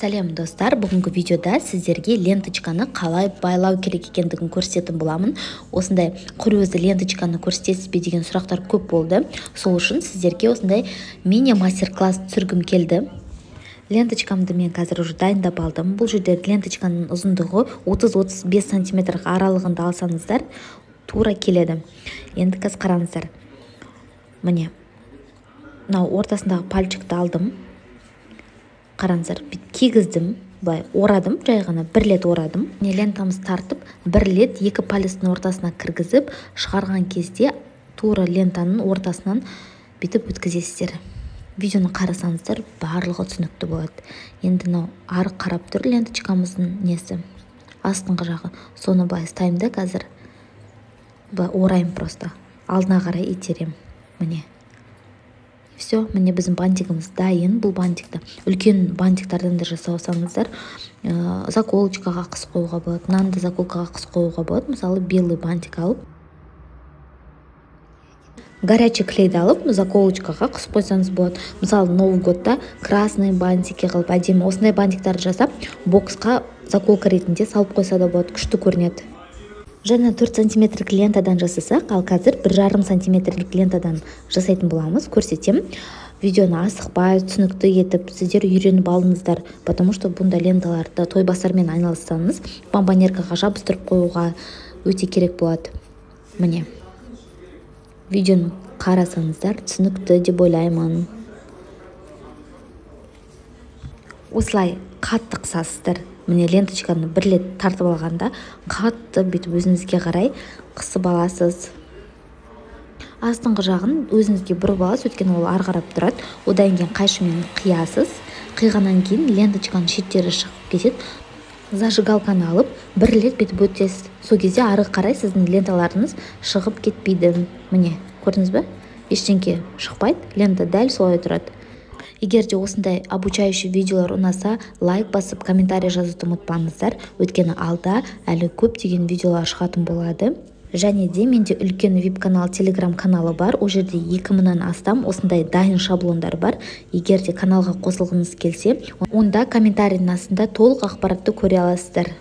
Сәлем достар, бүгінгі видеода сіздерге ленточканы қалай байлау керек екендігін көрсететін боламын. Осындай құр өзі ленточканы көрсетесіз бе деген сұрақтар көп болды. Сол үшін сіздерге осындай мини мастер-класс түсіргім келді. Ленточкамды мен қазір уже дайындап алдым. Бұл жерде ленточканың ұзындығы 30-35 см аралығында алсаңыздар тура келеді. Енді қазір қараңыздар. Міне, мынау ортасындағы пальчикті алдым. Қараңыздар, кигіздім, былай орадым, жай ғана бір рет орадым. Лентамызды тартып, бір рет екі палестің ортасына кіргізіп, шығарған кезде тура лентаның ортасынан бүйтіп өткізесіздер. Видеоны қарасаңыздар, барлығы түсінікті болады. Енді мынау ары қарап тұр ленточкамыздың несі, астыңғы жағы. Соны былай ұстаймын да қазір. Былай орайым просто. Алдына қарай итерем. Міне. Все, міне біздің бантигіміз дайын. Бұл бантикті үлкен бантиктардан да жасаусаңыздар, заколочкаға қыс қоюға болады, мынаны заколкаға қыс қоюға болады. Мысалы, белый бантик алып, горячий клейді алып, заколочкаға қыс қойсаңыз болады. Мысалы, Новый годта красный бантики қылып, әдемі осындай бантиктарды жасап, боксқа заколка ретінде салып қойса да болады, күшті көрінеді. Жаңа 4 сантиметрлік лентадан жасасақ, ал қазір 1,5 сантиметрлік лентадан жасайтын боламыз. Көрсетем. Видеоны асықпай, түсінікті етіп, сіздер үйреніп алыңыздар, потому что бұндай ленталарды тойбастармен айналыссаңыз, бомбонеркаға жабыстырып қоюға өте керек болады. Міне. Видеоны қарасаңыздар, түсінікті деп ойлаймын. Осылай қатты қысасыздар. Міне ленточканы бір рет тартып алғанда қатты бүйтіп өзіңізге қарай қысып аласыз. Астыңғы жағын өзіңізге бұрып аласыз, өйткені ол ары қарап тұрады. Одан кейін қайшымен қиясыз. Қиғаннан кейін ленточканың шеттері шығып кетеді. Зажигалканы алып бір рет бүйтіп өтесіз. Сол кезде ары қарай сіздің ленталарыңыз шығып кетпейді. Міне, көрдіңіз бе? Ештеңке шықпайды, лента дәл солай тұрады. Егер де осындай обучающий видеолар ұнаса, лайк басып, комментарий жазуды ұмытпаңыздар. Өйткені алда әлі көптеген видеолар шығатын болады. Және де менде үлкен веб-канал, телеграм каналы бар. Ол жерде 2000-нан астам осындай дайын шаблондар бар. Егер де каналға қосылғыңыз келсе, онда комментарийдің астында толық ақпаратты көре аласыздар.